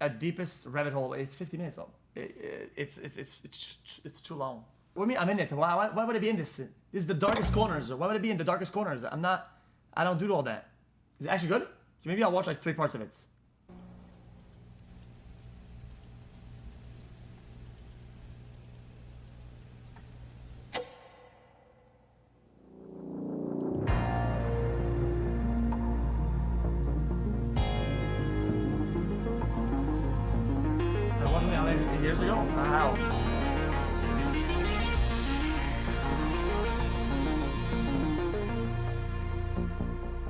a deepest rabbit hole. It's 50 minutes though. It's too long. What do you mean I'm in it? Why would I be in this? This is the darkest corners. Why would I be in the darkest corners? I don't do all that. Is it actually good? Maybe I'll watch like 3 parts of it. I watched it 8 years ago? Wow.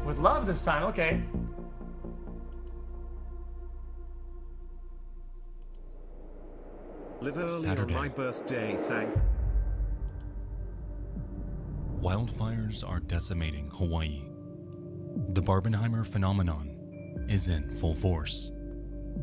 With love this time, okay. Live early Saturday. on my birthday, thank. Wildfires are decimating Hawaii. The Barbenheimer phenomenon is in full force.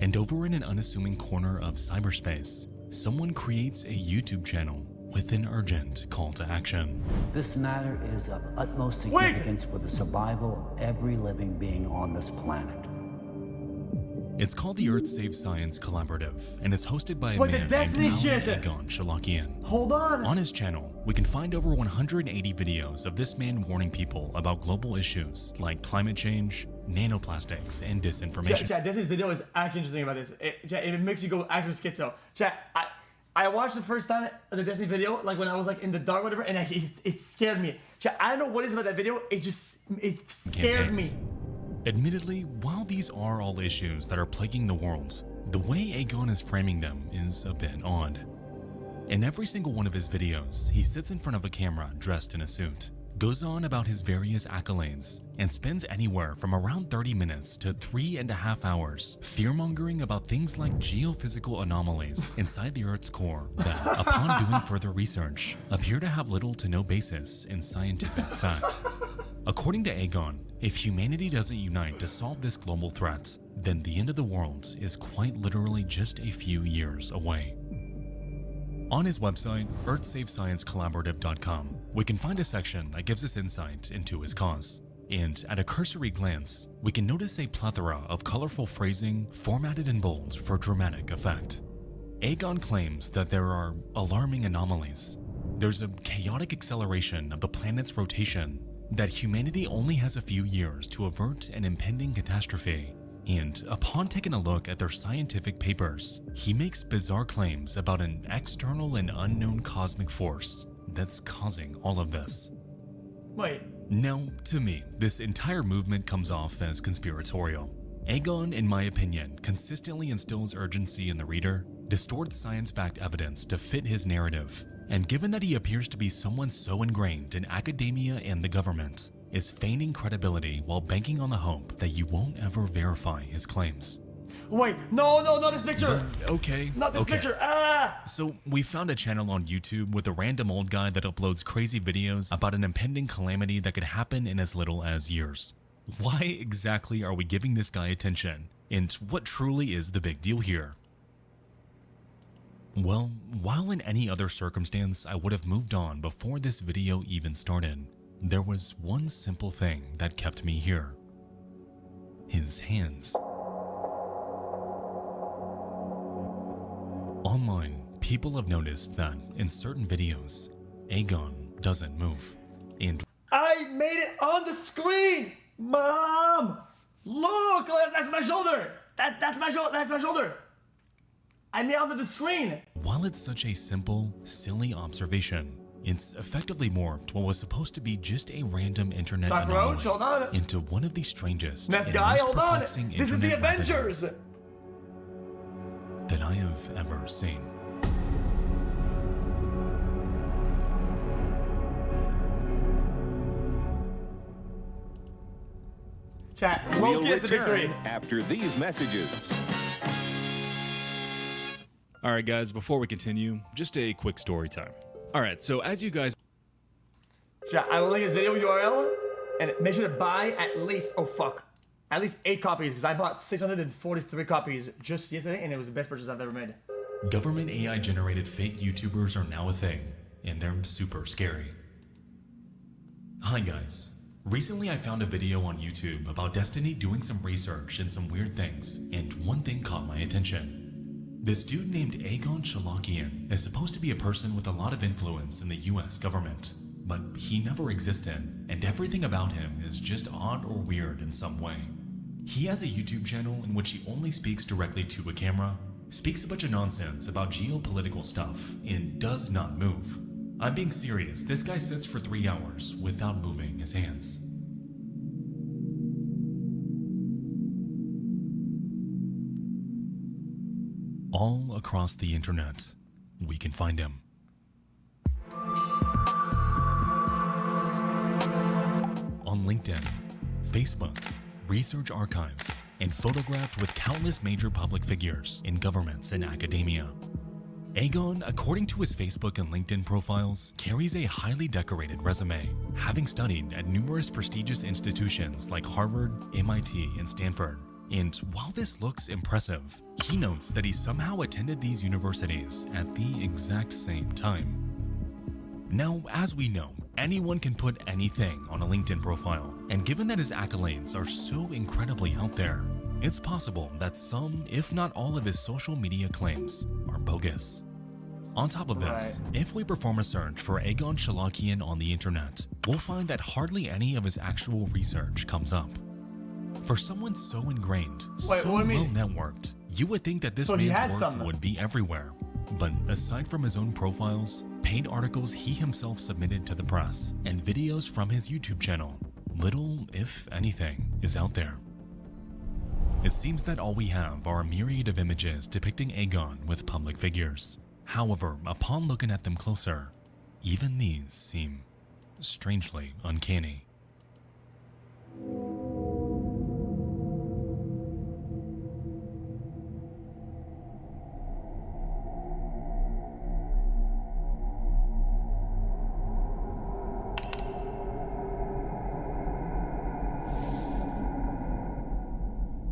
And over in an unassuming corner of cyberspace, someone creates a YouTube channel with an urgent call to action. This matter is of utmost significance for the survival of every living being on this planet. It's called the Earth Save Science Collaborative, and it's hosted by a Wait, the man Destiny named shit! Egon Shalakian. Hold on. On his channel, we can find over 180 videos of this man warning people about global issues like climate change, nanoplastics, and disinformation. Chat, Destiny's video is actually interesting about this. It makes you go actually schizo. Chat, I watched the first time the Destiny video, like when I was like in the dark, whatever, and it scared me. Chat, I don't know what it is about that video. It scared Campaigns. me. Admittedly, while these are all issues that are plaguing the world, the way Aegon is framing them is a bit odd. In every single one of his videos, he sits in front of a camera dressed in a suit, goes on about his various accolades, and spends anywhere from around 30 minutes to 3.5 hours fear-mongering about things like geophysical anomalies inside the Earth's core that, upon doing further research, appear to have little to no basis in scientific fact. According to Aegon, if humanity doesn't unite to solve this global threat, then the end of the world is quite literally just a few years away. On his website, EarthSaveScienceCollaborative.com, we can find a section that gives us insight into his cause. And at a cursory glance, we can notice a plethora of colorful phrasing formatted in bold for dramatic effect. Aegon claims that there are alarming anomalies. There's a chaotic acceleration of the planet's rotation, that humanity only has a few years to avert an impending catastrophe. And upon taking a look at their scientific papers, he makes bizarre claims about an external and unknown cosmic force that's causing all of this. Wait. Now, to me, this entire movement comes off as conspiratorial. Aegon, in my opinion, consistently instills urgency in the reader, distorts science-backed evidence to fit his narrative, and given that he appears to be someone so ingrained in academia and the government, is feigning credibility while banking on the hope that you won't ever verify his claims. Wait, no, not this picture! But, okay. Not this picture! Ah! So, we found a channel on YouTube with a random old guy that uploads crazy videos about an impending calamity that could happen in as little as years. Why exactly are we giving this guy attention? And what truly is the big deal here? Well, while in any other circumstance I would have moved on before this video even started, there was one simple thing that kept me here. His hands. Online, people have noticed that in certain videos, Aegon doesn't move. And I made it on the screen! Mom! Look! That's my shoulder! That's my shoulder! I nailed it on the screen! while it's such a simple, silly observation, it's effectively morphed what was supposed to be just a random internet Dr. anomaly Roach, hold on. into one of the strangest Meth and guy, most hold on! perplexing This is the internet rabbit Avengers! holes that I have ever seen. Chat, We'll Loki has the victory. return after these messages. Alright guys, before we continue, just a quick story time. Alright, so as you guys Chat, I will link his video URL and make sure to buy at least, at least 8 copies because I bought 643 copies just yesterday and it was the best purchase I've ever made. Government AI generated fake YouTubers are now a thing, and they're super scary. Hi guys. Recently I found a video on YouTube about Destiny doing some research and some weird things, and one thing caught my attention. attention. This dude named Aegon Chalakian is supposed to be a person with a lot of influence in the US government, but he never existed, and everything about him is just odd or weird in some way. He has a YouTube channel in which he only speaks directly to a camera, speaks a bunch of nonsense about geopolitical stuff, and does not move. I'm being serious, this guy sits for 3 hours without moving his hands. All across the internet, we can find him. On LinkedIn, Facebook, research archives, and photographed with countless major public figures in governments and academia. Aegon, according to his Facebook and LinkedIn profiles, carries a highly decorated resume, having studied at numerous prestigious institutions like Harvard, MIT, and Stanford. And while this looks impressive, he notes that he somehow attended these universities at the exact same time. Now, as we know, anyone can put anything on a LinkedIn profile, and given that his accolades are so incredibly out there, it's possible that some, if not all of his social media claims are bogus. On top of this, if we perform a search for Aegon Chalakian on the internet, we'll find that hardly any of his actual research comes up. For someone so ingrained, so well-networked, you would think that this man's work would be everywhere. But aside from his own profiles, paid articles he himself submitted to the press, and videos from his YouTube channel, little, if anything, is out there. It seems that all we have are a myriad of images depicting Aegon with public figures. However, upon looking at them closer, even these seem strangely uncanny.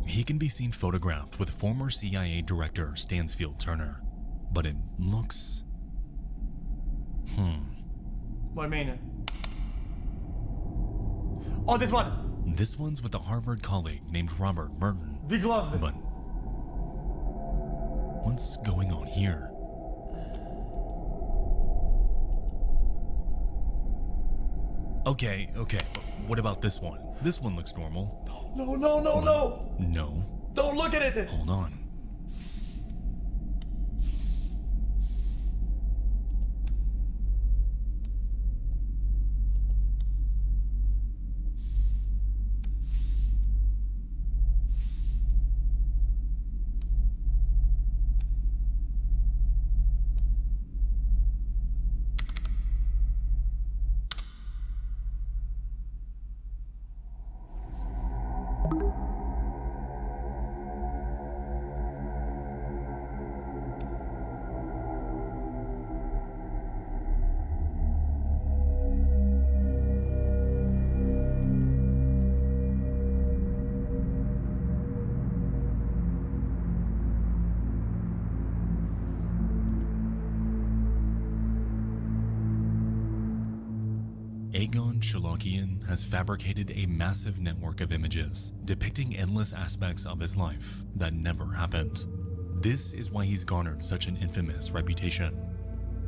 He can be seen photographed with former CIA Director Stansfield Turner, but it looks... What do you mean? Oh, this one! This one's with a Harvard colleague named Robert Merton. The glove! But what's going on here? Okay, what about this one? This one looks normal. No! No. Don't look at it! Hold on. Aegon Chalakian has fabricated a massive network of images depicting endless aspects of his life that never happened. This is why he's garnered such an infamous reputation.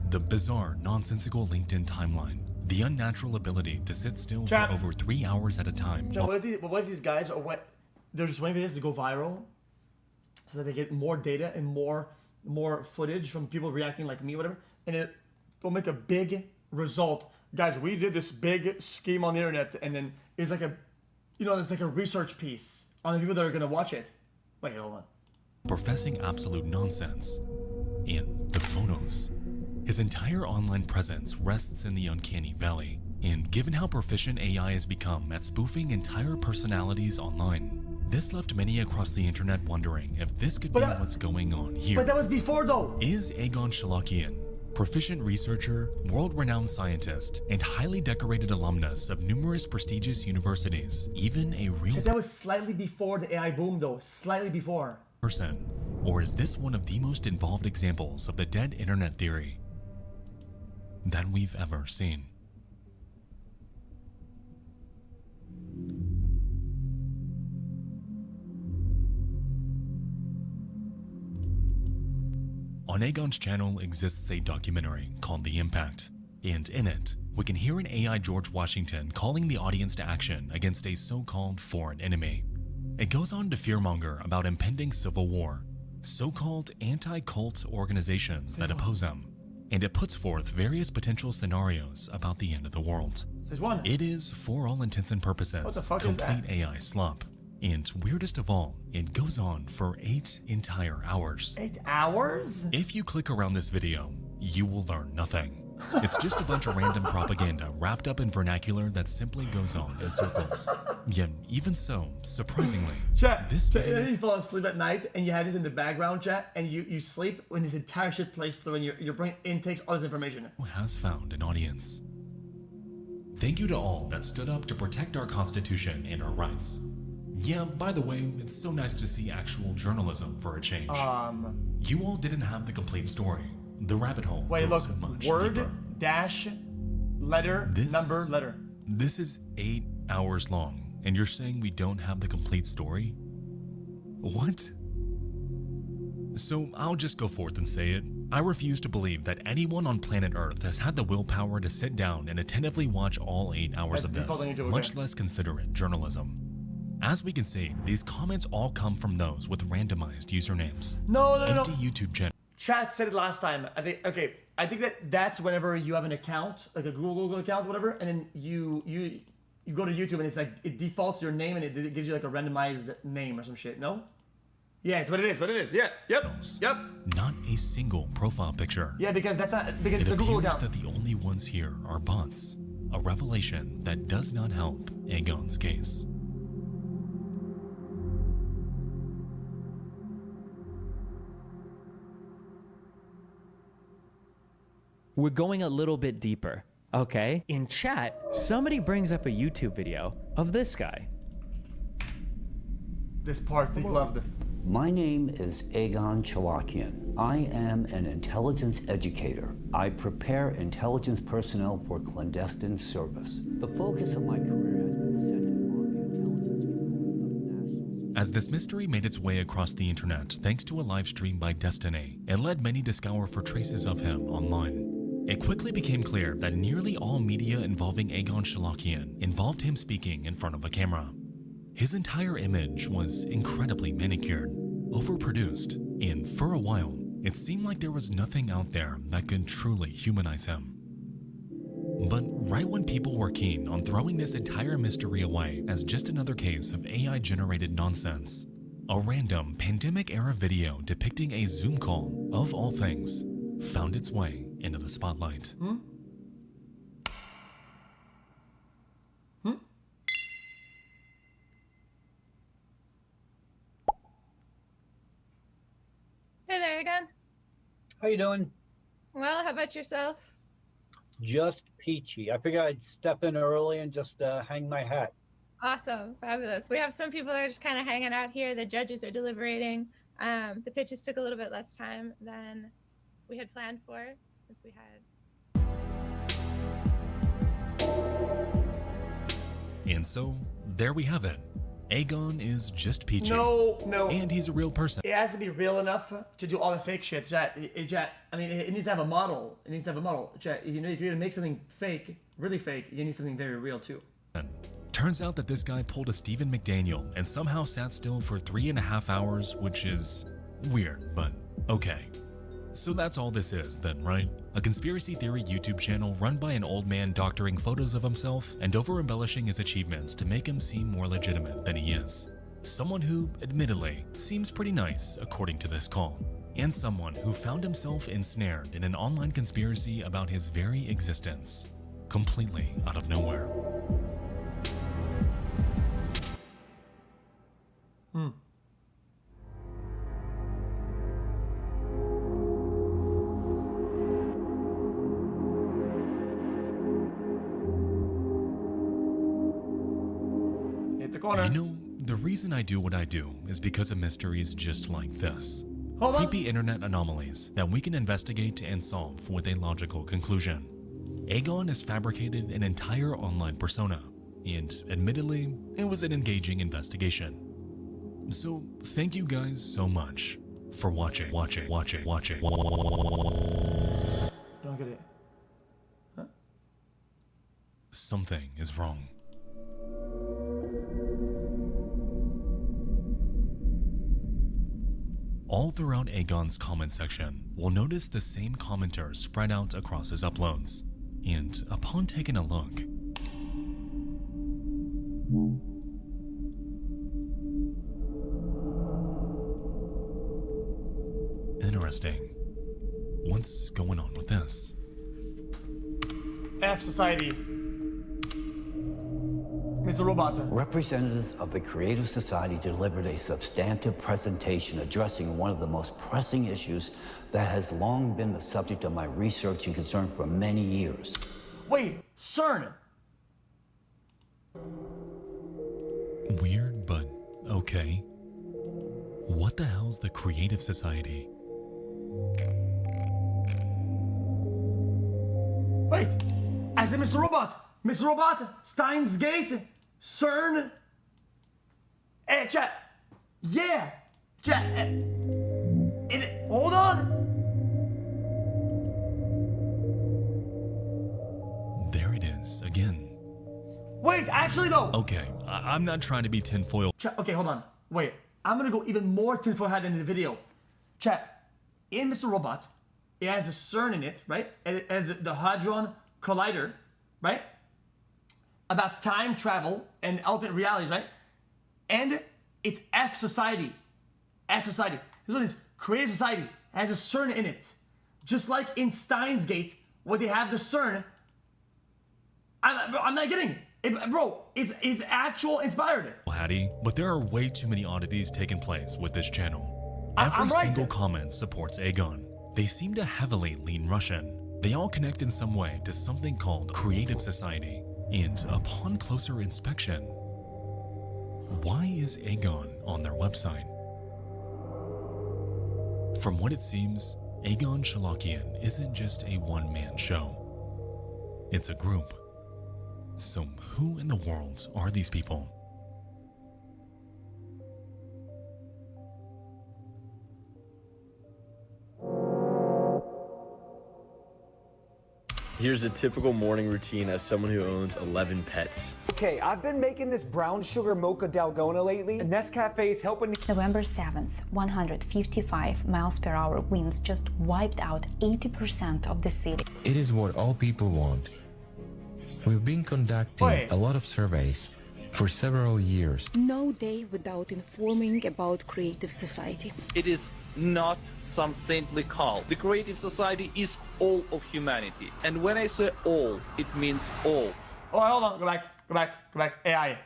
The bizarre, nonsensical LinkedIn timeline, the unnatural ability to sit still for over 3 hours at a time. What if these guys are they're just waiting for this to go viral so that they get more data and more footage from people reacting like me, whatever, and it will make a big result. Guys, we did this big scheme on the internet, and then it's like it's like a research piece on the people that are gonna watch it. Wait, hold on. Professing absolute nonsense. In the photos, his entire online presence rests in the uncanny valley, and given how proficient AI has become at spoofing entire personalities online, this left many across the internet wondering if this could be what's going on here. But that was before, though. Is Aegon Chalakian, proficient researcher, world-renowned scientist, and highly decorated alumnus of numerous prestigious universities, even a real That was slightly before the AI boom, though. Slightly before. Person? Or is this one of the most involved examples of the dead internet theory that we've ever seen? On Aegon's channel exists a documentary called The Impact, and in it, we can hear an AI George Washington calling the audience to action against a so-called foreign enemy. It goes on to fearmonger about impending civil war, so-called anti-cult organizations that oppose him, and it puts forth various potential scenarios about the end of the world. There's one. It is, for all intents and purposes, What the fuck is complete that? AI slop. And weirdest of all, it goes on for 8 entire hours. 8 hours? If you click around this video, you will learn nothing. It's just a bunch of random propaganda wrapped up in vernacular that simply goes on in circles. Yet, even so, surprisingly, Chat, this chat, video... and then you fall asleep at night and you have this in the background, chat, and you sleep when this entire shit plays through and your brain intakes all this information. has found an audience. Thank you to all that stood up to protect our Constitution and our rights. Yeah, by the way, it's so nice to see actual journalism for a change. You all didn't have the complete story. The rabbit hole Wait, look, goes much word, deeper. dash, letter, number, letter. This is 8 hours long, and you're saying we don't have the complete story? What? So I'll just go forth and say it. I refuse to believe that anyone on planet Earth has had the willpower to sit down and attentively watch all 8 hours of That's this, defaulting into much okay. less consider it journalism. As we can see, these comments all come from those with randomized usernames. No. Empty YouTube channel. Chat said it last time. I think that's whenever you have an account, like a Google account, whatever, and then you go to YouTube and it's like it defaults your name and it gives you like a randomized name or some shit. No? Yeah, it's what it is. Yeah. Yep. Not a single profile picture. Yeah, because that's not because It it's a Google appears account. that the only ones here are bots. A revelation that does not help Aegon's case. We're going a little bit deeper, okay? In chat, somebody brings up a YouTube video of this guy. This part he loved. My name is Aegon Chalakian. I am an intelligence educator. I prepare intelligence personnel for clandestine service. The focus of my career has been centered on the intelligence community of national. As this mystery made its way across the internet thanks to a live stream by Destiny, it led many to scour for traces of him online. It quickly became clear that nearly all media involving Aegon Chalakian involved him speaking in front of a camera. His entire image was incredibly manicured, overproduced, and for a while, it seemed like there was nothing out there that could truly humanize him. But right when people were keen on throwing this entire mystery away as just another case of AI-generated nonsense, a random pandemic-era video depicting a Zoom call, of all things, found its way into the spotlight. Hey there again. How you doing? Well, how about yourself? Just peachy. I figured I'd step in early and just hang my hat. Awesome. Fabulous. We have some people that are just kind of hanging out here. The judges are deliberating. The pitches took a little bit less time than we had planned for since we had. And so, there we have it. Aegon is just peachy. No. And he's a real person. It has to be real enough to do all the fake shit. Chat, I mean, it needs to have a model. Chat, you know, if you're gonna make something fake, really fake, you need something very real too. Turns out that this guy pulled a Stephen McDaniel and somehow sat still for 3.5 hours, which is weird, but okay. So that's all this is then, right? A conspiracy theory YouTube channel run by an old man doctoring photos of himself and over-embellishing his achievements to make him seem more legitimate than he is. Someone who, admittedly, seems pretty nice according to this call. And someone who found himself ensnared in an online conspiracy about his very existence, completely out of nowhere. Hit the corner. You know, the reason I do what I do is because of mysteries just like this. Hold on. Creepy internet anomalies that we can investigate and solve with a logical conclusion. Aegon has fabricated an entire online persona, and admittedly, it was an engaging investigation. So thank you guys so much for watching. I don't get it. Something is wrong. All throughout Aegon's comment section, we'll notice the same commenters spread out across his uploads. And upon taking a look, interesting. What's going on with this? F Society. Mr. Robot. Representatives of the Creative Society delivered a substantive presentation addressing one of the most pressing issues that has long been the subject of my research and concern for many years. Wait, CERN. Weird, but okay. What the hell's the Creative Society? Wait, I said Mr. Robot. Mr. Robot, Steins Gate, CERN. Hey, chat. Yeah, chat. Hold on. There it is, again. Wait, actually though. Okay, I'm not trying to be tinfoil. Chat, okay, hold on. Wait, I'm gonna go even more tinfoil hat in the video. Chat, in Mr. Robot, it has the CERN in it, right? It has the Hadron Collider, right? About time travel and alternate realities, right? And it's F Society. F Society. This one is Creative Society. It has a CERN in it. Just like in Steins Gate, where they have the CERN. I'm not kidding. Bro, it's actual inspired. Hattie, but there are way too many oddities taking place with this channel. I'm Every right. single comment supports Aegon. They seem to heavily lean Russian. They all connect in some way to something called Creative Society. And upon closer inspection, why is Aegon on their website? From what it seems, Aegon Chalakian isn't just a one-man show. It's a group. So who in the world are these people? Here's a typical morning routine as someone who owns 11 pets. Okay, I've been making this brown sugar mocha dalgona lately, and Nescafe's helping me. November 7th, 155 miles per hour winds just wiped out 80% of the city. It is what all people want. We've been conducting a lot of surveys for several years. No day without informing about Creative Society. It is not some saintly cult. The Creative Society is all of humanity. And when I say all, it means all. Oh, hold on. Go back. AI.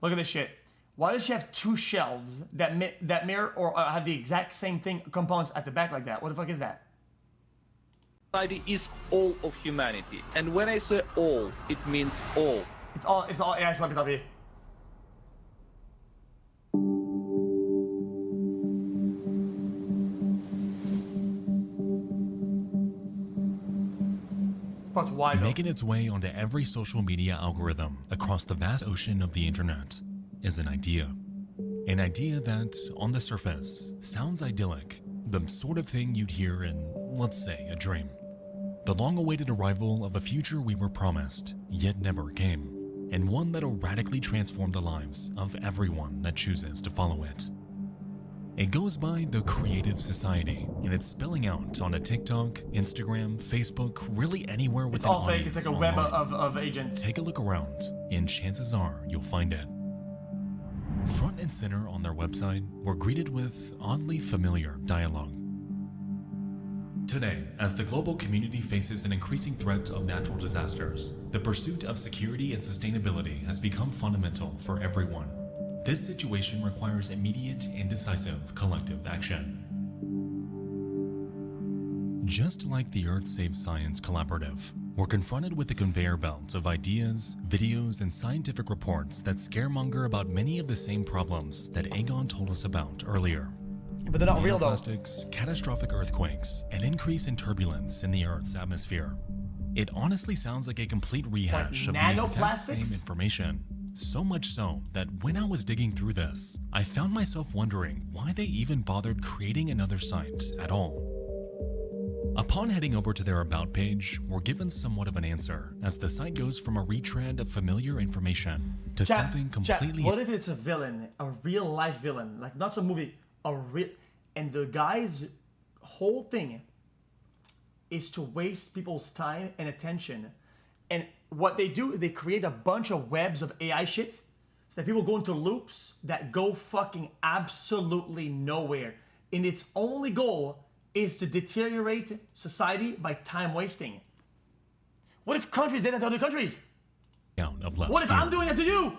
Look at this shit. Why does she have two shelves that mirror or have the exact same thing components at the back like that? What the fuck is that? Society is all of humanity. And when I say all, it means all. It's all AI Slappy. But why though? Making its way onto every social media algorithm across the vast ocean of the internet is an idea. An idea that, on the surface, sounds idyllic, the sort of thing you'd hear in, let's say, a dream. The long-awaited arrival of a future we were promised, yet never came, and one that'll radically transform the lives of everyone that chooses to follow it. It goes by the Creative Society, and it's spelling out on a TikTok, Instagram, Facebook, really anywhere with It's an all fake. audience It's like a web of agents. Take a look around, and chances are you'll find it. Front and center on their website, we're greeted with oddly familiar dialogue. Today, as the global community faces an increasing threat of natural disasters, the pursuit of security and sustainability has become fundamental for everyone. This situation requires immediate and decisive collective action. Just like the Earth Saves Science Collaborative, we're confronted with a conveyor belt of ideas, videos, and scientific reports that scaremonger about many of the same problems that Aegon told us about earlier. But they're not real though. Nanoplastics, catastrophic earthquakes, an increase in turbulence in the Earth's atmosphere. It honestly sounds like a complete rehash of the exact same information So much so that when I was digging through this, I found myself wondering why they even bothered creating another site at all. Upon heading over to their About page, we're given somewhat of an answer, as the site goes from a retread of familiar information to something completely... What if it's a villain, a real life villain, like not some movie, a real... And the guy's whole thing is to waste people's time and attention. And what they do is they create a bunch of webs of AI shit so that people go into loops that go fucking absolutely nowhere. And its only goal is to deteriorate society by time wasting. What if countries did that to other countries? What if I'm doing that to you?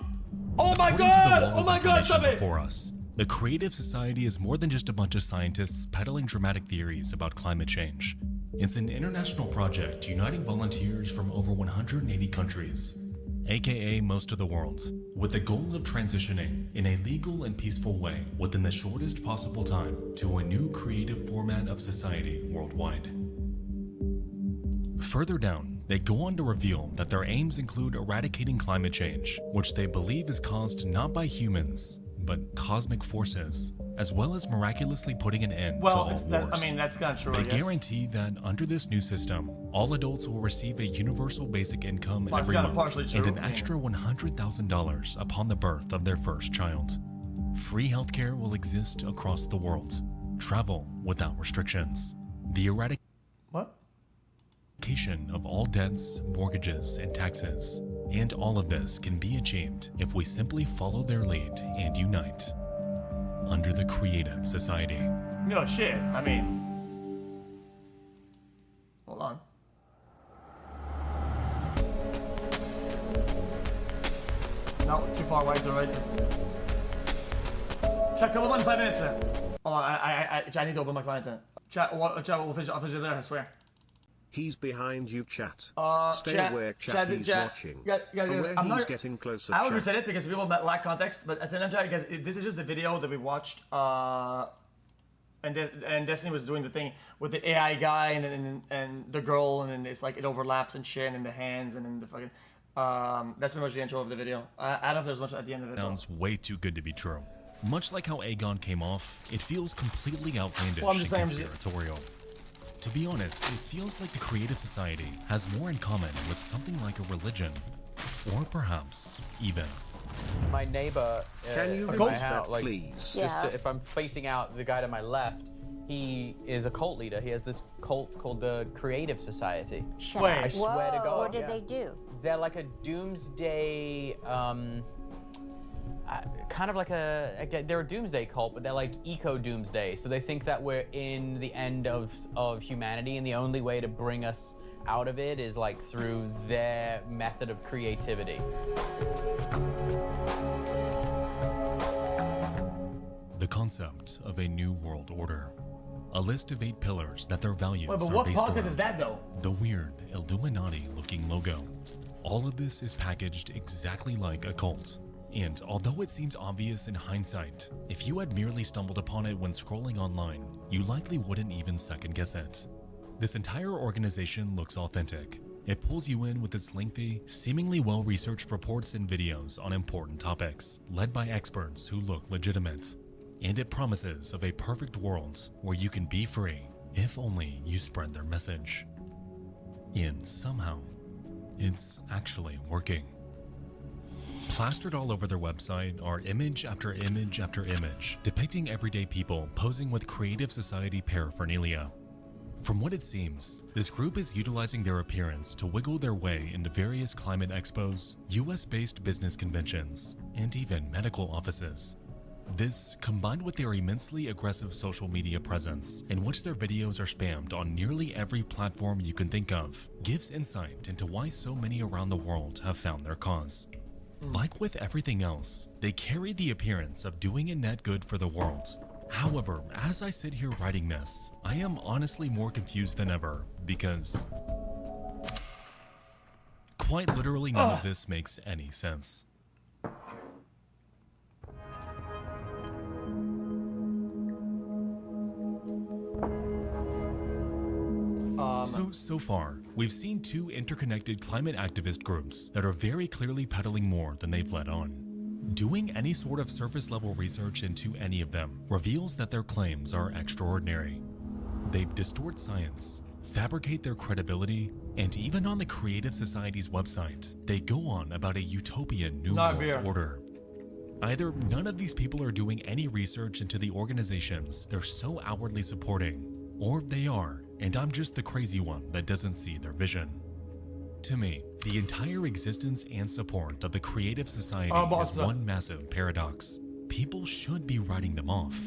Oh my god! Oh my god, stop it! Before us, the Creative Society is more than just a bunch of scientists peddling dramatic theories about climate change. It's an international project uniting volunteers from over 180 countries, aka most of the world, with the goal of transitioning in a legal and peaceful way within the shortest possible time to a new creative format of society worldwide. Further down, they go on to reveal that their aims include eradicating climate change, which they believe is caused not by humans, but cosmic forces, as well as miraculously putting an end to all wars. That's not true. They guarantee that under this new system, all adults will receive a universal basic income every month and an extra $100,000 upon the birth of their first child. Free healthcare will exist across the world. Travel without restrictions. The eradication of all debts, mortgages, and taxes. And all of this can be achieved if we simply follow their lead and unite under the Creative Society. No shit, I mean... Hold on. No, too far right to right. Chat, come on, 5 minutes. Hold on, I need to open my client. Chat, we'll finish it there, I swear. He's behind you, chat. Stay chat, aware, chat, he's watching. Guys, I'm not getting closer, I would reset it because people that lack context, but at the same time, guys, this is just the video that we watched, and Destiny was doing the thing with the AI guy and the girl, and then it's like it overlaps and shit, and the hands, and then the fucking, that's pretty much the intro of the video. I don't know if there's much at the end of it. Sounds way too good to be true. Much like how Aegon came off, it feels completely outlandish and conspiratorial. To be honest, it feels like the Creative Society has more in common with something like a religion, or perhaps even. My neighbor, Can you in repeat my house, that, like, please? if I'm facing out the guy to my left, he is a cult leader. He has this cult called the Creative Society. I swear to God. What did they do? They're like a doomsday, kind of like they're a doomsday cult, but they're like eco-doomsday. So they think that we're in the end of humanity, and the only way to bring us out of it is like through their method of creativity. The concept of a new world order. A list of 8 pillars that their values but are what based politics around. is that though? The weird Illuminati-looking logo. All of this is packaged exactly like a cult. And although it seems obvious in hindsight, if you had merely stumbled upon it when scrolling online, you likely wouldn't even second guess it. This entire organization looks authentic. It pulls you in with its lengthy, seemingly well-researched reports and videos on important topics, led by experts who look legitimate. And it promises of a perfect world where you can be free, if only you spread their message. And somehow, it's actually working. Plastered all over their website are image after image after image depicting everyday people posing with Creative Society paraphernalia. From what it seems, this group is utilizing their appearance to wiggle their way into various climate expos, US-based business conventions, and even medical offices. This, combined with their immensely aggressive social media presence, in which their videos are spammed on nearly every platform you can think of, gives insight into why so many around the world have found their cause. Like with everything else, they carry the appearance of doing a net good for the world. However, as I sit here writing this, I am honestly more confused than ever, because quite literally none of this makes any sense. So far, we've seen two interconnected climate activist groups that are very clearly peddling more than they've let on. Doing any sort of surface level research into any of them reveals that their claims are extraordinary. They distort science, fabricate their credibility, and even on the Creative Society's website, they go on about a utopian new world order. Either none of these people are doing any research into the organizations they're so outwardly supporting, or they are, and I'm just the crazy one that doesn't see their vision. To me, the entire existence and support of the Creative Society is one massive paradox. People should be writing them off.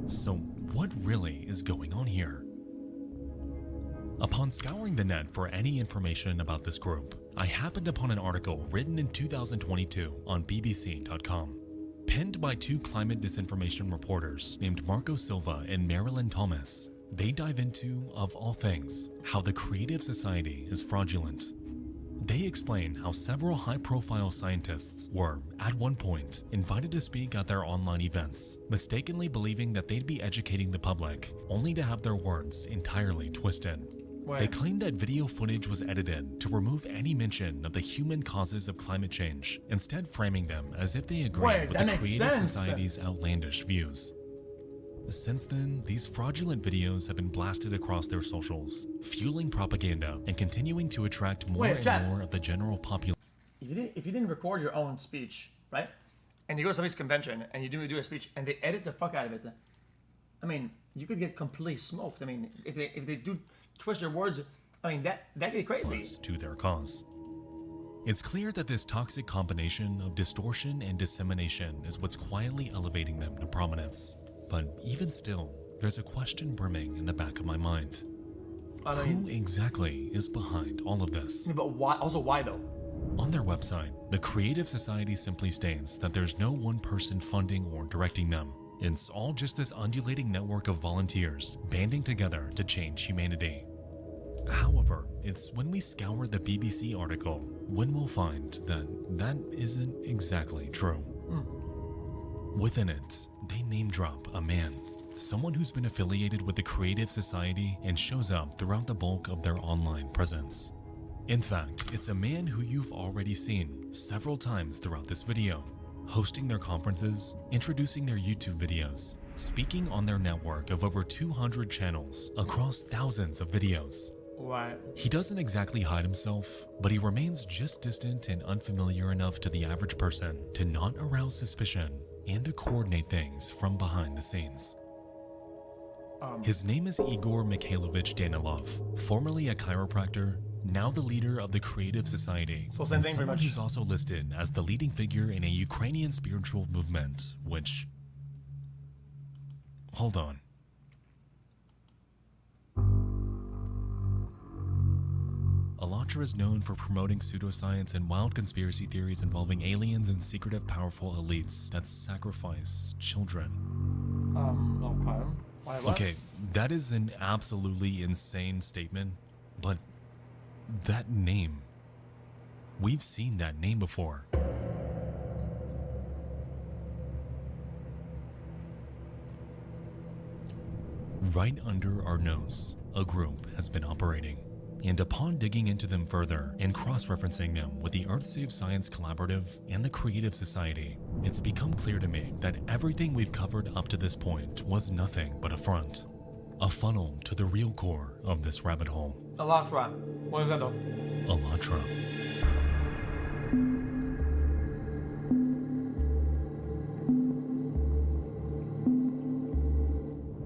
So what really is going on here? Upon scouring the net for any information about this group, I happened upon an article written in 2022 on BBC.com. Penned by two climate disinformation reporters named Marco Silva and Marilyn Thomas, they dive into, of all things, how the Creative Society is fraudulent. They explain how several high-profile scientists were, at one point, invited to speak at their online events, mistakenly believing that they'd be educating the public, only to have their words entirely twisted. They claimed that video footage was edited to remove any mention of the human causes of climate change, instead framing them as if they agreed with the Creative Society's outlandish views. Since then, these fraudulent videos have been blasted across their socials, fueling propaganda and continuing to attract more and more of the general population. If you didn't record your own speech, right, and you go to somebody's convention and you do a speech and they edit the fuck out of it, I mean, you could get completely smoked. I mean, if they do twist your words, I mean, that'd be crazy. To their cause. It's clear that this toxic combination of distortion and dissemination is what's quietly elevating them to prominence. But even still, there's a question brimming in the back of my mind. Who exactly is behind all of this? But why? Also, why though? On their website, the Creative Society simply states that there's no one person funding or directing them. It's all just this undulating network of volunteers banding together to change humanity. However, it's when we scour the BBC article when we'll find that that isn't exactly true. Within it, they name drop a man, someone who's been affiliated with the Creative Society and shows up throughout the bulk of their online presence. In fact, it's a man who you've already seen several times throughout this video, hosting their conferences, introducing their YouTube videos, speaking on their network of over 200 channels across thousands of videos. Right. He doesn't exactly hide himself, but he remains just distant and unfamiliar enough to the average person to not arouse suspicion and to coordinate things from behind the scenes. His name is Igor Mikhailovich Danilov, formerly a chiropractor, now the leader of the Creative Society, so same thing, someone who's also listed as the leading figure in a Ukrainian spiritual movement, which... Hold on. Alatra is known for promoting pseudoscience and wild conspiracy theories involving aliens and secretive powerful elites that sacrifice children. Okay. Okay, that is an absolutely insane statement, but that name, we've seen that name before. Right under our nose, a group has been operating. And upon digging into them further and cross-referencing them with the Earth Save Science Collaborative and the Creative Society, it's become clear to me that everything we've covered up to this point was nothing but a front. A funnel to the real core of this rabbit hole. Alatra. What is that though? Alatra.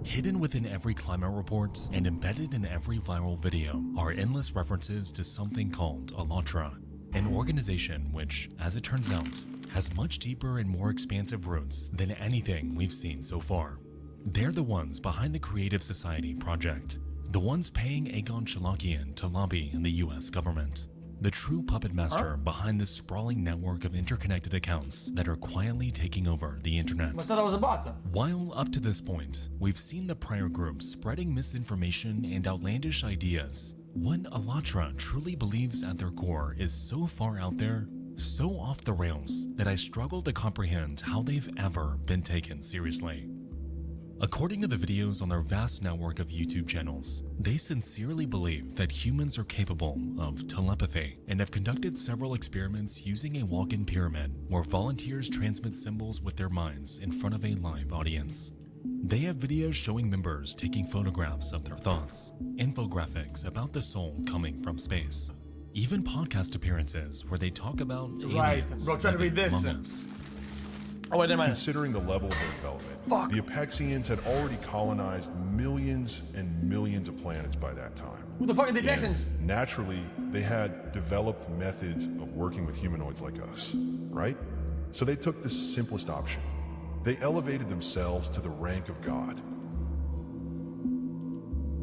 Hidden within every climate report and embedded in every viral video are endless references to something called Alatra, an organization which, as it turns out, has much deeper and more expansive roots than anything we've seen so far. They're the ones behind the Creative Society project, the ones paying Egon Chalakian to lobby in the US government. The true puppet master behind this sprawling network of interconnected accounts that are quietly taking over the internet. I thought I was a bot. While up to this point, we've seen the prior groups spreading misinformation and outlandish ideas, what Alatra truly believes at their core is so far out there, so off the rails, that I struggle to comprehend how they've ever been taken seriously. According to the videos on their vast network of YouTube channels, they sincerely believe that humans are capable of telepathy and have conducted several experiments using a walk-in pyramid where volunteers transmit symbols with their minds in front of a live audience. They have videos showing members taking photographs of their thoughts, infographics about the soul coming from space, even podcast appearances where they talk about aliens Bro, try to read this. among us. Oh, wait, never mind. Considering the level of their development, the Apexians had already colonized millions and millions of planets by that time. Who the fuck are the And Apexians? naturally, they had developed methods of working with humanoids like us, right? So they took the simplest option. They elevated themselves to the rank of God.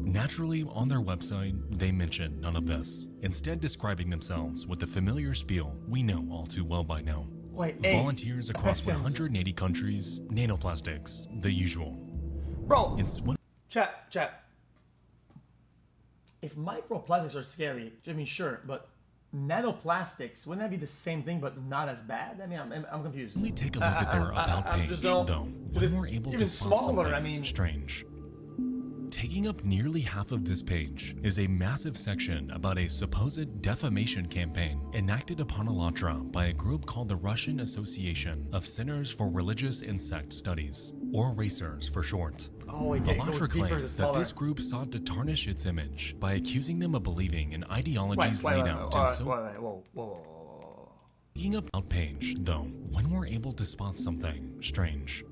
Naturally, on their website, they mention none of this, instead describing themselves with the familiar spiel we know all too well by now. Wait, Volunteers across Apexians. 180 countries, nanoplastics, the usual. Bro, It's one chat. If microplastics are scary, I mean, sure, but nanoplastics, wouldn't that be the same thing but not as bad? I mean, I'm confused. Let me take a look at their about page, though, when we're able to spot something strange. Taking up nearly half of this page is a massive section about a supposed defamation campaign enacted upon Alatra by a group called the Russian Association of Centers for Religious Insect Studies, or RACERS for short. Oh, it Alatra goes deeper, claims it's that taller. this group sought to tarnish its image by accusing them of believing in ideologies laid out in so... Whoa. Taking up page, though, when we're able to spot something strange.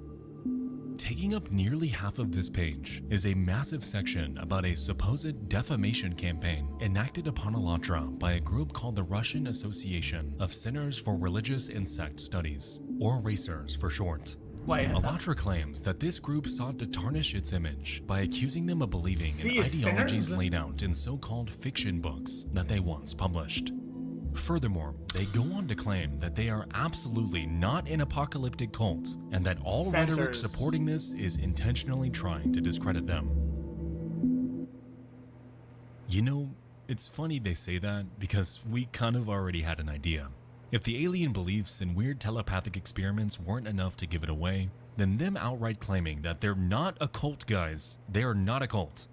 Taking up nearly half of this page is a massive section about a supposed defamation campaign enacted upon Alatra by a group called the Russian Association of Centers for Religious Insect Studies, or RACERS for short. Alatra claims that this group sought to tarnish its image by accusing them of believing in ideologies laid out in so-called fiction books that they once published. Furthermore, they go on to claim that they are absolutely not an apocalyptic cult and that all rhetoric supporting this is intentionally trying to discredit them. You know, it's funny they say that because we kind of already had an idea. If the alien beliefs and weird telepathic experiments weren't enough to give it away, then them outright claiming that they're not a cult, guys, they are not a cult,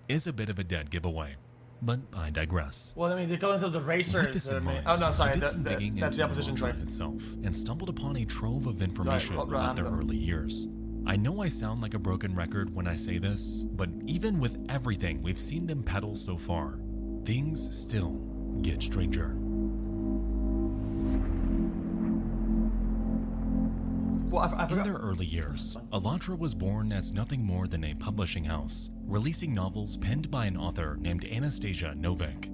is a bit of a dead giveaway. But I digress. Well, I mean, they call themselves the racers. With this in mind, oh no, sorry, I did some digging that's the into opposition. Sorry. Alatra itself and stumbled upon a trove of information Sorry, about their early years. I know I sound like a broken record when I say this, but even with everything we've seen them peddle so far, things still get stranger. Well, I In their early years, Alatra was born as nothing more than a publishing house, releasing novels penned by an author named Anastasia Novik.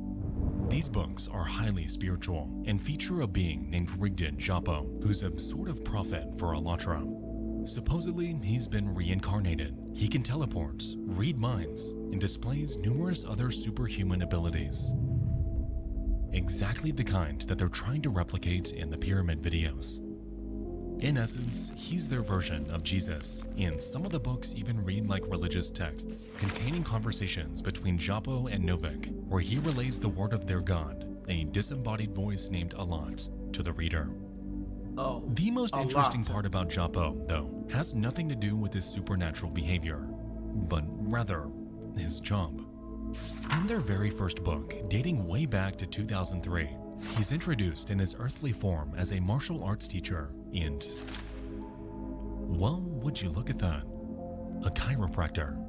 These books are highly spiritual and feature a being named Rigdon Japo, who's a sort of prophet for Alatra. Supposedly, he's been reincarnated. He can teleport, read minds, and displays numerous other superhuman abilities. Exactly the kind that they're trying to replicate in the Pyramid videos. In essence, he's their version of Jesus, and some of the books even read like religious texts, containing conversations between Japo and Novik, where he relays the word of their god, a disembodied voice named Alat, to the reader. The most interesting part about Japo, though, has nothing to do with his supernatural behavior, but rather, his job. In their very first book, dating way back to 2003, he's introduced in his earthly form as a martial arts teacher and, well, would you look at that, a chiropractor.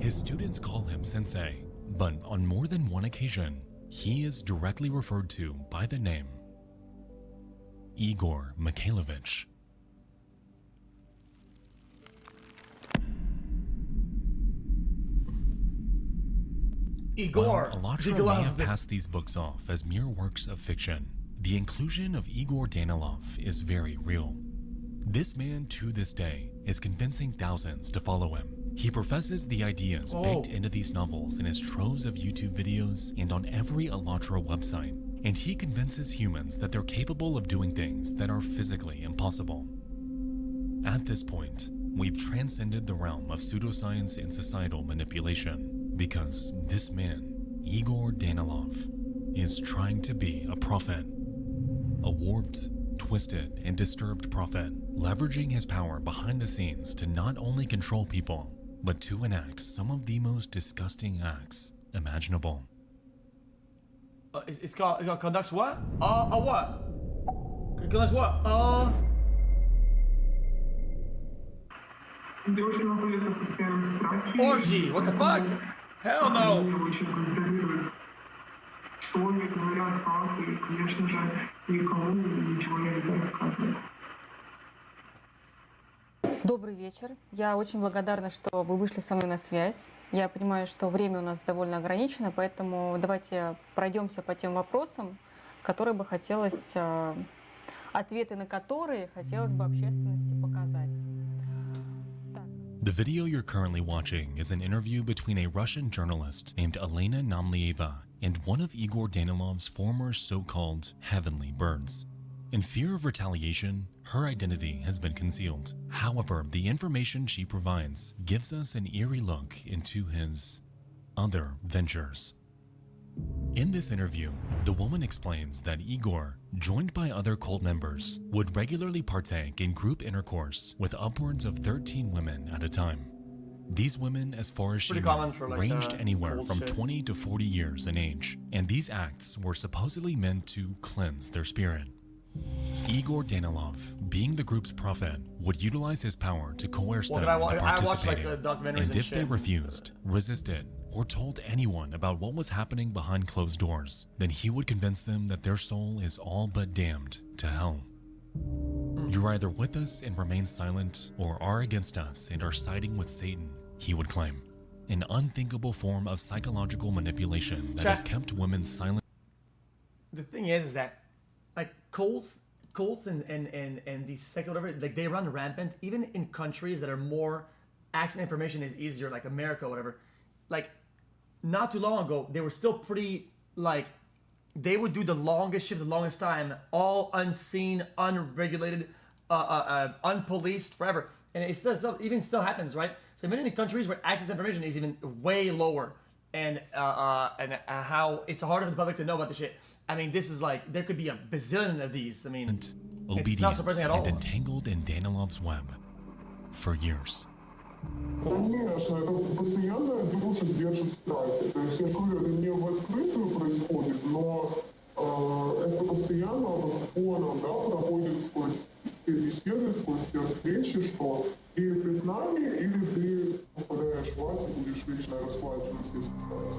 His students call him sensei, but on more than one occasion, he is directly referred to by the name Igor Mikhailovich. Igor. While Alatra may have passed these books off as mere works of fiction, the inclusion of Igor Danilov is very real. This man, to this day, is convincing thousands to follow him. He professes the ideas baked into these novels in his troves of YouTube videos and on every Alatra website, and he convinces humans that they're capable of doing things that are physically impossible. At this point, we've transcended the realm of pseudoscience and societal manipulation, because this man, Igor Danilov, is trying to be a prophet. A warped, twisted and disturbed prophet, leveraging his power behind the scenes to not only control people, but to enact some of the most disgusting acts imaginable. It's called conducts what? What? Conducts what? Orgy, what the fuck? Hell no! Добрый вечер. Я очень благодарна, что вы вышли со мной на связь. Я понимаю, что время у нас довольно ограничено, поэтому давайте пройдемся по тем вопросам, которые бы хотелось, ответы на которые хотелось бы общественности показать. The video you're currently watching is an interview between a Russian journalist named Elena Namlieva and one of Igor Danilov's former so-called heavenly birds. In fear of retaliation, her identity has been concealed. However, the information she provides gives us an eerie look into his other ventures. In this interview, the woman explains that Igor, joined by other cult members, would regularly partake in group intercourse with upwards of 13 women at a time. These women, as far as she knew, ranged anywhere from 20 to 40 years in age, and these acts were supposedly meant to cleanse their spirit. Igor Danilov, being the group's prophet, would utilize his power to coerce them into participating, and if they refused, resisted, or told anyone about what was happening behind closed doors, then he would convince them that their soul is all but damned to hell. You're either with us and remain silent, or are against us and are siding with Satan, he would claim. An unthinkable form of psychological manipulation that has kept women silent. The thing is that, like, cults and these sects or whatever, like, they run rampant, even in countries that are more, access to information is easier, like America or whatever. Like, not too long ago, they were still pretty, like, they would do the longest shifts, the longest time, all unseen, unregulated, unpoliced, forever. And it still happens, right? So even in countries where access to information is even way lower, and how it's harder for the public to know about the shit. I mean, this is like, there could be a bazillion of these. I mean, it's not surprising at all. And entangled in Danilov's web for years. Конечно, это постоянно девушек держит в страхе. То есть, я говорю, это не в открытую происходит, но это постоянно фоном, да, проходит сквозь все беседы, сквозь все встречи, что или ты с нами, или ты попадаешь в ад и будешь вечно расплачиваться и страдать.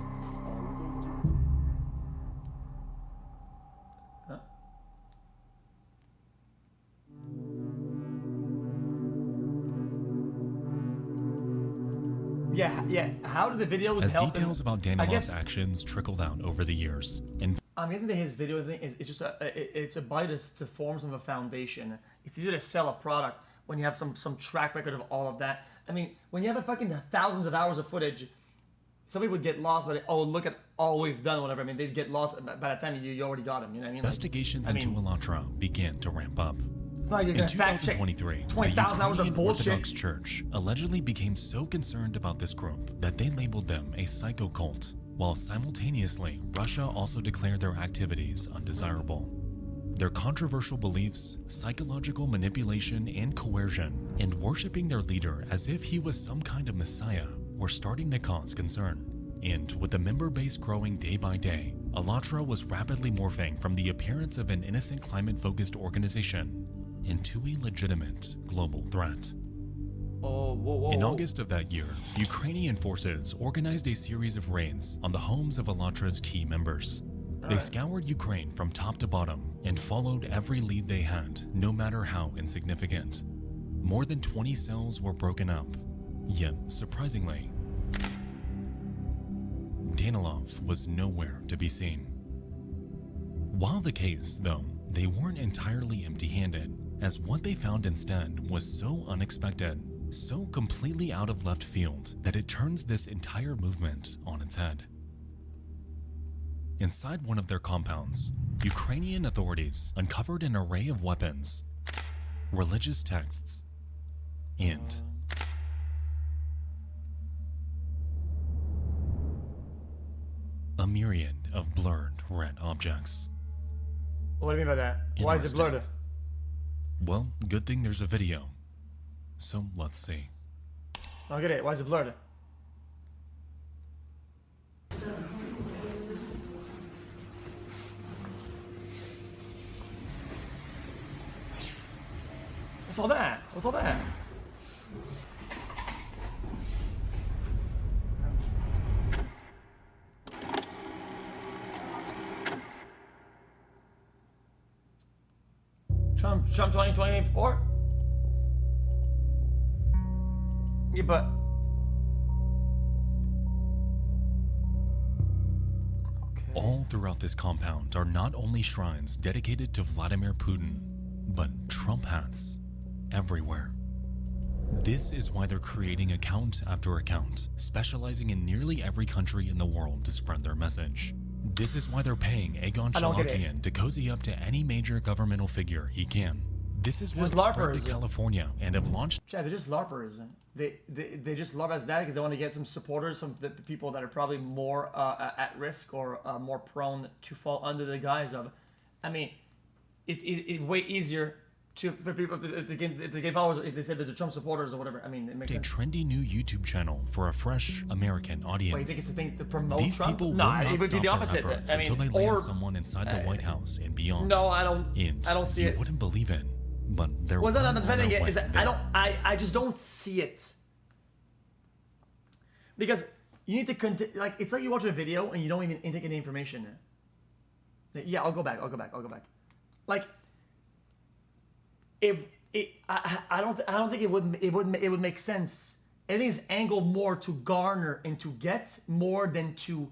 Yeah. How did the videos As help details him? about Danilov's actions trickled out over the years, and I'm guessing that his video thing is just it's a body to form some of a foundation. It's easier to sell a product when you have some track record of all of that. I mean, when you have a fucking thousands of hours of footage, some people would get lost by oh, look at all we've done, whatever. I mean, they'd get lost by the time you already got him. You know what I mean? Investigations into Alatra began to ramp up. It's not like in 2023, the 20,000 hours of Ukrainian bullshit. Orthodox Church allegedly became so concerned about this group that they labeled them a psycho cult, while simultaneously Russia also declared their activities undesirable. Their controversial beliefs, psychological manipulation and coercion, and worshipping their leader as if he was some kind of messiah were starting to cause concern. And with the member base growing day by day, Alatra was rapidly morphing from the appearance of an innocent climate-focused organization into a legitimate global threat. In August of that year, Ukrainian forces organized a series of raids on the homes of Alatra's key members. They scoured Ukraine from top to bottom and followed every lead they had, no matter how insignificant. More than 20 cells were broken up, yet surprisingly, Danilov was nowhere to be seen. While the case, though, they weren't entirely empty-handed, as what they found instead was so unexpected, so completely out of left field, that it turns this entire movement on its head. Inside one of their compounds, Ukrainian authorities uncovered an array of weapons, religious texts, and a myriad of blurred red objects. What do you mean by that? Why is it blurred? Well, good thing there's a video. So let's see. I don't get it. Why is it blurred? What's all that? What's all that? Trump 2024? Yeah, but all throughout this compound are not only shrines dedicated to Vladimir Putin, but Trump hats everywhere. This is why they're creating account after account, specializing in nearly every country in the world to spread their message. This is why they're paying Egon Chalakian to cozy up to any major governmental figure he can. This is why they spread to California and have launched. Yeah, they're just LARPers. They just LARP as that because they want to get some supporters, some the people that are probably more at risk or more prone to fall under the guise of. I mean, it's way easier for people to get followers if they said that they're Trump supporters or whatever. I mean, it makes a sense. trendy new YouTube channel for a fresh American audience. Wait, you think it's a thing to promote These Trump? people will No, not it would be stop the their opposite. efforts I mean, until they land someone inside the White House and beyond. No, I don't. And I don't see you it. wouldn't believe it, but they're Well, well I'm defending on their it. Is way that there. I just don't see it because you need to like it's like you watch a video and you don't even intake any information. Yeah, I'll go back. Like I don't think it would make sense. Everything is angled more to garner and to get more than to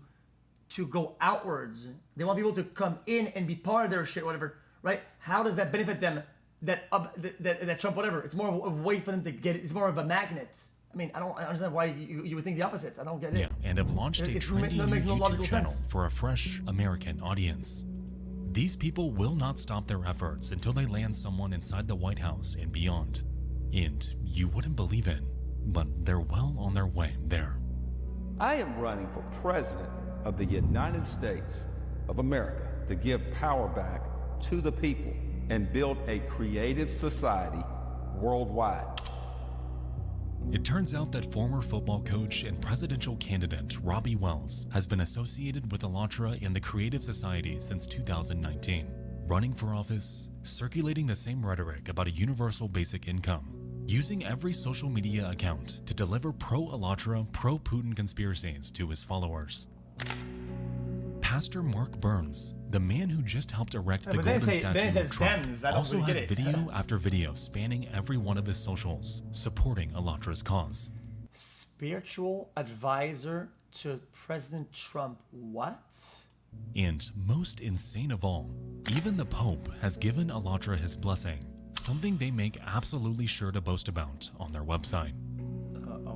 go outwards. They want people to come in and be part of their shit, whatever, right? How does that benefit them? That Trump, whatever. It's more of a way for them to get it. It's more of a magnet. I mean, I understand why you would think the opposite. I don't get it. Yeah, and have launched a trendy new YouTube channel for a fresh American audience. These people will not stop their efforts until they land someone inside the White House and beyond. And you wouldn't believe it, but they're well on their way there. I am running for president of the United States of America to give power back to the people and build a creative society worldwide. It turns out that former football coach and presidential candidate Robbie Wells has been associated with Alatra in the Creative Society since 2019, running for office, circulating the same rhetoric about a universal basic income, using every social media account to deliver pro-Alatra, pro-Putin conspiracies to his followers. Pastor Mark Burns, the man who just helped erect the golden statue of Trump, also has video after video spanning every one of his socials, supporting Alatra's cause. Spiritual advisor to President Trump. What? And most insane of all, even the Pope has given Alatra his blessing, something they make absolutely sure to boast about on their website.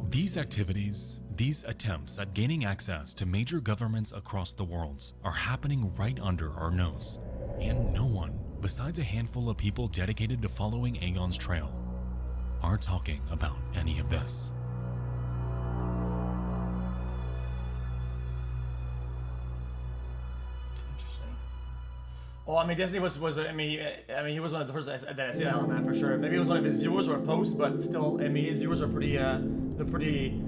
These activities, these attempts at gaining access to major governments across the world are happening right under our nose. And no one, besides a handful of people dedicated to following Egon's trail, are talking about any of this. Oh, I mean, Disney was I mean, he was one of the first that I see that on that for sure. Maybe it was one of his viewers or a post, but still, I mean, his viewers are pretty, they're pretty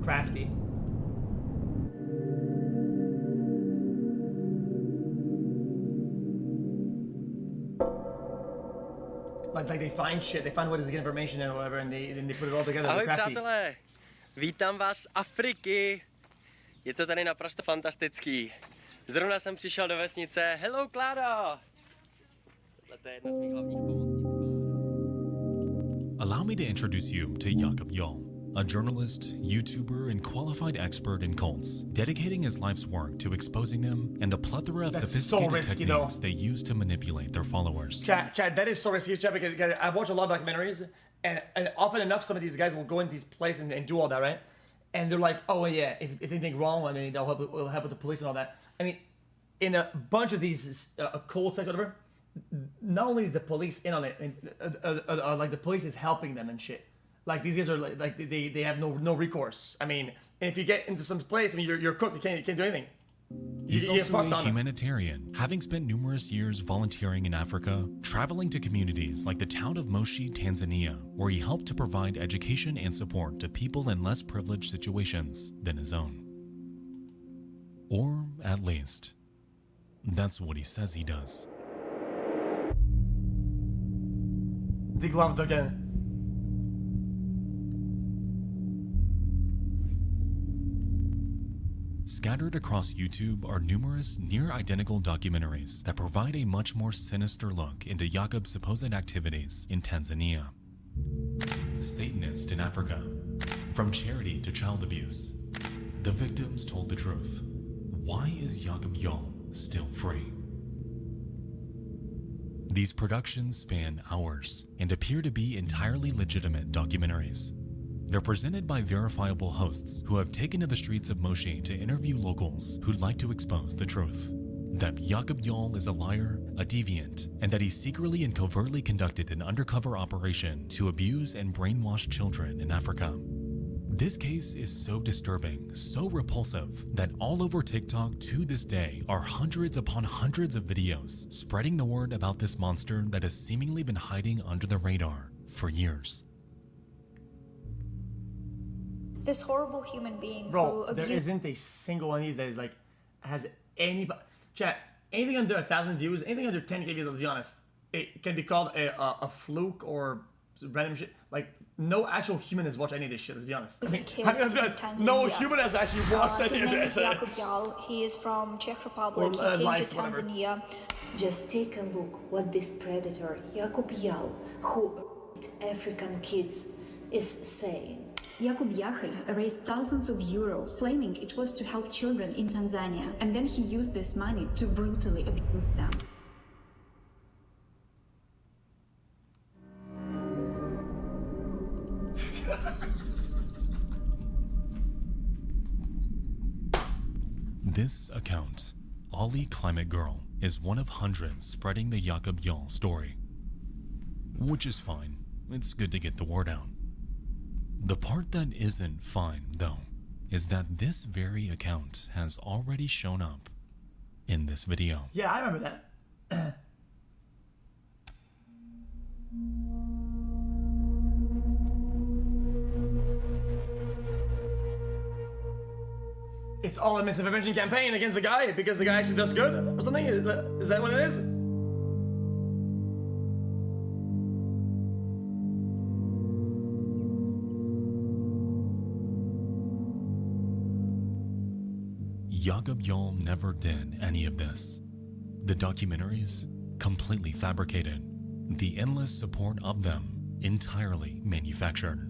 crafty. Like they find shit, they find what is good information and whatever, and then they put it all together. Ahoj crafty. přátelé, vítám vás z Afriky. Je to tady naprosto fantastický. Zrovna jsem přišel do vesnice. Hello, Klára! Tohle je jedna z mých hlavních pomocnic. Allow me to introduce you to Jakob Jall, a journalist, YouTuber, and qualified expert in cults, dedicating his life's work to exposing them and the plethora of sophisticated techniques they use to manipulate their followers. Chad, that is so risky, Chad, because I've watched a lot of documentaries, and often enough, some of these guys will go into these places and do all that, right? And they're like, oh yeah, if anything wrong, I mean, they'll help with the police and all that. I mean, in a bunch of these cult sects, whatever, not only is the police in on it, and, like the police is helping them and shit. Like these guys are like they have no recourse. I mean, and if you get into some place, I mean, you're cooked. You can't do anything. He's You also fucked a on it. humanitarian, having spent numerous years volunteering in Africa, traveling to communities like the town of Moshi, Tanzania, where he helped to provide education and support to people in less privileged situations than his own. Or at least, that's what he says he does. Degloved again. Scattered across YouTube are numerous near-identical documentaries that provide a much more sinister look into Jakob's supposed activities in Tanzania. Satanist in Africa, from charity to child abuse. The victims told the truth. Why is Jakob Jarl still free? These productions span hours and appear to be entirely legitimate documentaries. They're presented by verifiable hosts who have taken to the streets of Moshi to interview locals who'd like to expose the truth. That Jakob Jarl is a liar, a deviant, and that he secretly and covertly conducted an undercover operation to abuse and brainwash children in Africa. This case is so disturbing, so repulsive, that all over TikTok to this day are hundreds upon hundreds of videos spreading the word about this monster that has seemingly been hiding under the radar for years. This horrible human being Bro, who there isn't a single one of these that is like, has any, chat, anything under 1,000 views, anything under 10K views, let's be honest, it can be called a fluke or random shit. Like, no actual human has watched any of this shit, let's be honest. I mean, kids in no Tanzania. human has actually watched any His of name this. is Jakob Jarl. He is from Czech Republic. Or, He came likes, to whatever. Tanzania. Just take a look what this predator, Jakob Jarl, who raped African kids, is saying. Jakob Jarl raised thousands of euros, claiming it was to help children in Tanzania, and then he used this money to brutally abuse them. This account, Ollie Climate Girl, is one of hundreds spreading the Jakob Jarl story. Which is fine, it's good to get the word out. The part that isn't fine, though, is that this very account has already shown up in this video. Yeah, I remember that. It's all a misinformation campaign against the guy because the guy actually does good or something? Is that what it is? Jakob Jarl never did any of this. The documentaries, completely fabricated. The endless support of them, entirely manufactured.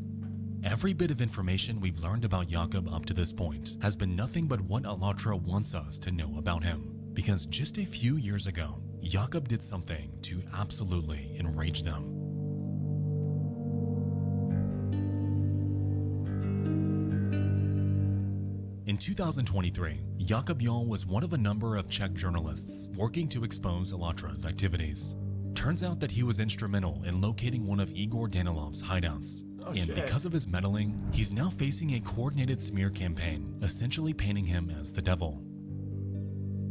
Every bit of information we've learned about Jakob up to this point has been nothing but what Alatra wants us to know about him. Because just a few years ago, Jakob did something to absolutely enrage them. In 2023, Jakob Jarl was one of a number of Czech journalists working to expose Alatra's activities. Turns out that he was instrumental in locating one of Igor Danilov's hideouts. And shit. because of his meddling, he's now facing a coordinated smear campaign, essentially painting him as the devil.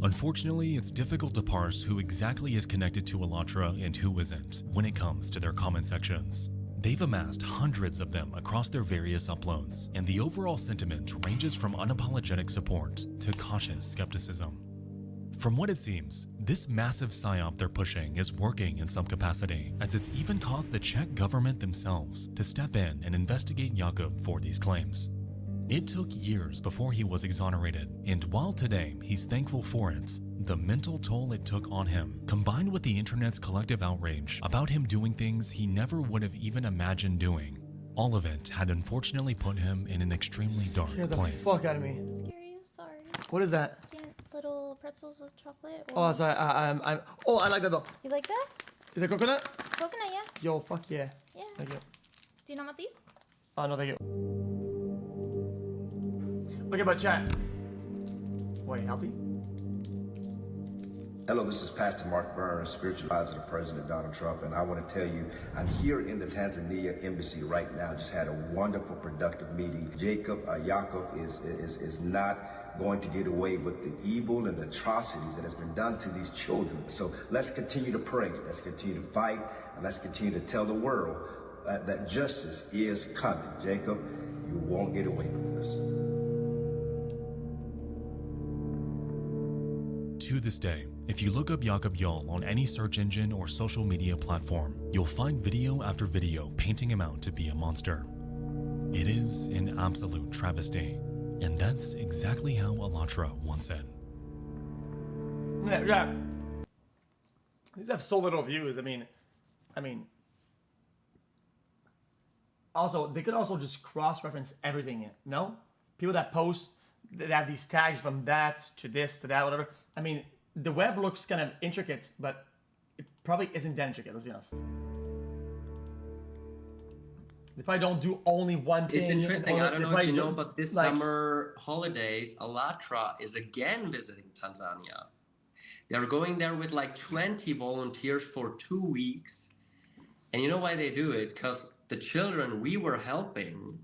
Unfortunately, it's difficult to parse who exactly is connected to Alatra and who isn't when it comes to their comment sections. They've amassed hundreds of them across their various uploads, and the overall sentiment ranges from unapologetic support to cautious skepticism. From what it seems, this massive psyop they're pushing is working in some capacity, as it's even caused the Czech government themselves to step in and investigate Jakob for these claims. It took years before he was exonerated, and while today he's thankful for it, the mental toll it took on him, combined with the internet's collective outrage about him doing things he never would have even imagined doing, all of it had unfortunately put him in an extremely dark Scared the place. fuck out of me. Scare you? Sorry. What is that? Little pretzels with chocolate. Oh, sorry. I'm. Oh, I like that though. You like that? Is it coconut? Coconut, yeah. Yo, fuck yeah. Yeah. Thank you. Do you not want these? Oh no, thank you. Okay, but chat. Wait, healthy? Hello, this is Pastor Mark Burns, spiritual advisor to President Donald Trump, and I want to tell you, I'm here in the Tanzania embassy right now. Just had a wonderful, productive meeting. Yaakov is not going to get away with the evil and the atrocities that has been done to these children. So let's continue to pray, let's continue to fight, and let's continue to tell the world that justice is coming. Jacob, you won't get away with this. To this day, if you look up Jakob Jarl on any search engine or social media platform, you'll find video after video painting him out to be a monster. It is an absolute travesty, and that's exactly how Alatra once said. Yeah. These have so little views. I mean, also, they could also just cross-reference everything, no? People that post, that have these tags from that to this to that, whatever. I mean, the web looks kind of intricate, but it probably isn't that intricate, let's be honest. They probably don't do only one thing. It's interesting. I don't know if you know, but this summer holidays, Alatra is again visiting Tanzania. They're going there with like 20 volunteers for 2 weeks. And you know why they do it? Because the children we were helping,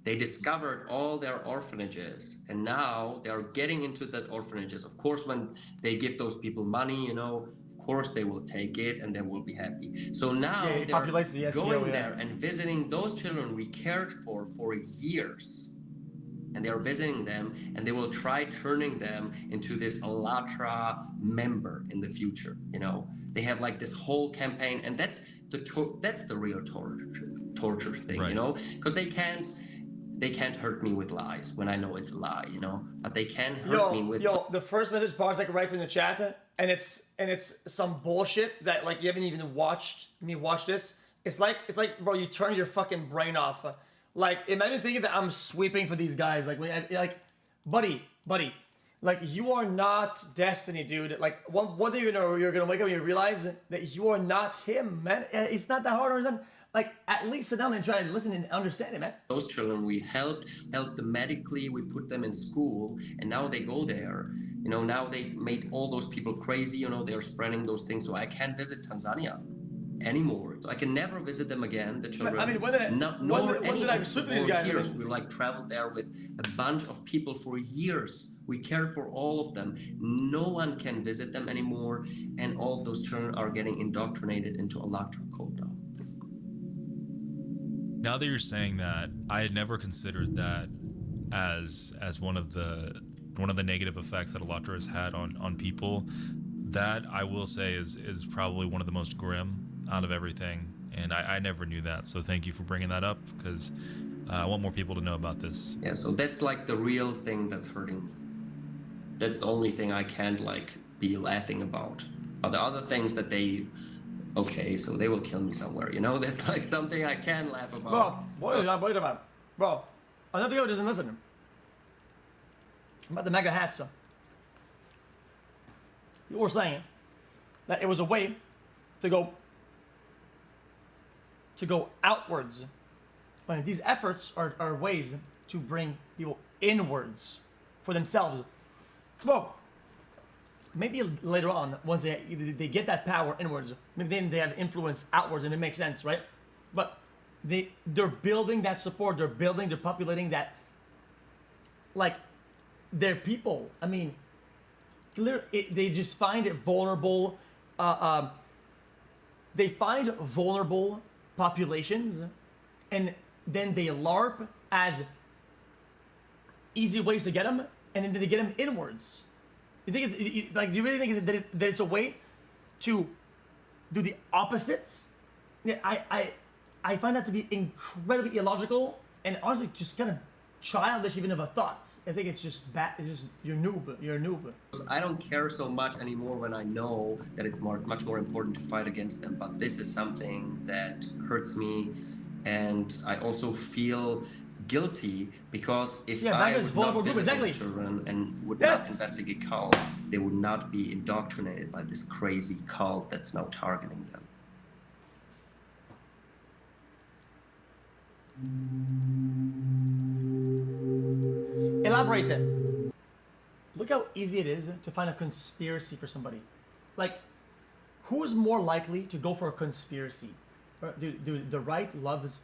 they discovered all their orphanages, and now they are getting into the orphanages. Of course, when they give those people money, of course they will take it and they will be happy. So now they're going there and visiting those children we cared for years. And they're visiting them, and they will try turning them into this Alatra member in the future. They have like this whole campaign, and that's the real torture thing, right. Because they can't hurt me with lies when I know it's a lie, but they can hurt me with. The first message Parsec writes in the chat, and it's some bullshit that like you haven't even watched me watch this. It's like bro, you turn your fucking brain off. Like imagine thinking that I'm sweeping for these guys. Like buddy, like you are not Destiny, dude. Like one day you're gonna wake up and you realize that you are not him, man. It's not that hard to understand. Like, at least sit down and try to listen and understand it, man. Those children we helped them medically, we put them in school, and now they go there. Now they made all those people crazy, they're spreading those things, so I can't visit Tanzania anymore. So I can never visit them again, the children. I mean, when did I sweep these guys? We traveled there with a bunch of people for years. We cared for all of them. No one can visit them anymore, and all of those children are getting indoctrinated into Alatra cult now. Now that you're saying that, I had never considered that as one of the negative effects that Alatra has had on people. That I will say is probably one of the most grim out of everything, and I never knew that. So thank you for bringing that up, because I want more people to know about this. Yeah, so that's like the real thing that's hurting me. That's the only thing I can't be laughing about. But the other things that okay, so they will kill me somewhere, That's like something I can laugh about. Bro, what are you worried about? Bro, another guy doesn't listen. About the mega hats, so. You were saying that it was a way to go outwards. When these efforts are ways to bring people inwards for themselves. Well, maybe later on, once they get that power inwards, maybe then they have influence outwards, and it makes sense, right? But they're building that support, they're populating that, like, their people. I mean, they just find it vulnerable. They find vulnerable populations, and then they LARP as easy ways to get them, and then they get them inwards. You think do you really think that it's a way to do the opposites? Yeah, I find that to be incredibly illogical and honestly just kind of childish even of a thought. I think it's just bad. It's just you're a noob. I don't care so much anymore when I know that it's much more important to fight against them. But this is something that hurts me, and I also feel guilty because if I would not visit those children and would not investigate cults, they would not be indoctrinated by this crazy cult that's now targeting them. Elaborate it. Look how easy it is to find a conspiracy for somebody. like, who's more likely to go for a conspiracy? The right loves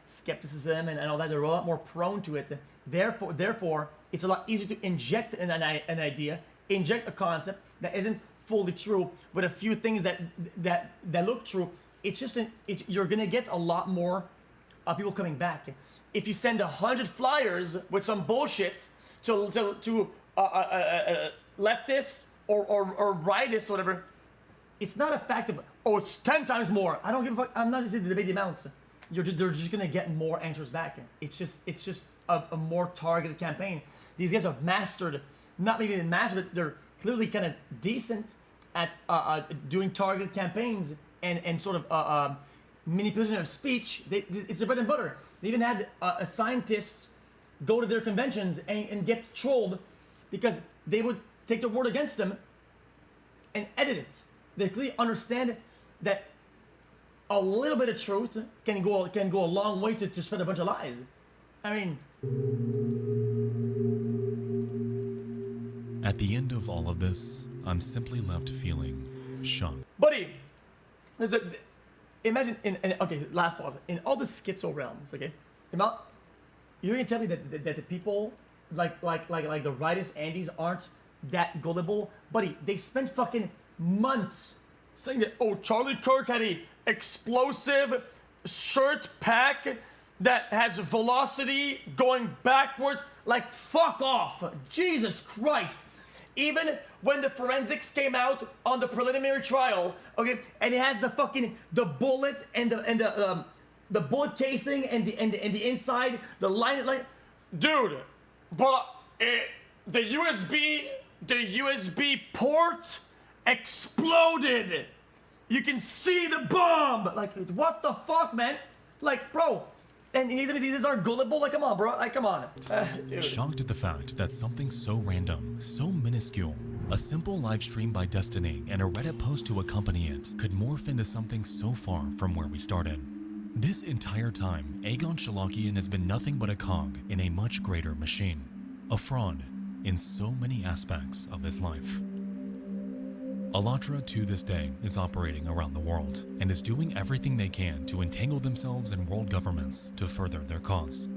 skepticism and all that. They're a lot more prone to it. Therefore, it's a lot easier to inject an idea, inject a concept that isn't fully true, with a few things that look true. It's just you're gonna get a lot more people coming back. If you send 100 flyers with some bullshit to leftists or rightists or whatever, it's not a fact of, oh, it's 10 times more. I don't give a fuck. I'm not just debating the amounts. They're just gonna get more answers back. It's just a more targeted campaign. These guys have mastered, not maybe mastered, but they're clearly kind of decent at doing targeted campaigns and sort of manipulation of speech. It's their bread and butter. They even had scientists go to their conventions and get trolled because they would take their word against them and edit it. They clearly understand that a little bit of truth can go a long way to spread a bunch of lies. I mean, At the end of all of this, I'm simply left feeling shocked. buddy, imagine okay, last pause. In all the schizo realms, okay, you're gonna tell me that the people like the rightist Andes aren't that gullible, buddy? They spent fucking months saying that, oh, Charlie Kirk had a explosive shirt pack that has velocity going backwards. Like, fuck off. Jesus Christ. Even when the forensics came out on the preliminary trial, okay, and it has the bullet and the bullet casing and the inside, the line, like, dude, but the USB port exploded. You can see the bomb. Like, what the fuck, man? Like, bro. And these are gullible. Like, come on, bro. Like, come on. Dude. Shocked at the fact that something so random, so minuscule, a simple live stream by Destiny and a Reddit post to accompany it could morph into something so far from where we started. This entire time, Aegon Shalakian has been nothing but a cog in a much greater machine. A fraud in so many aspects of his life. Alatra to this day is operating around the world and is doing everything they can to entangle themselves in world governments to further their cause.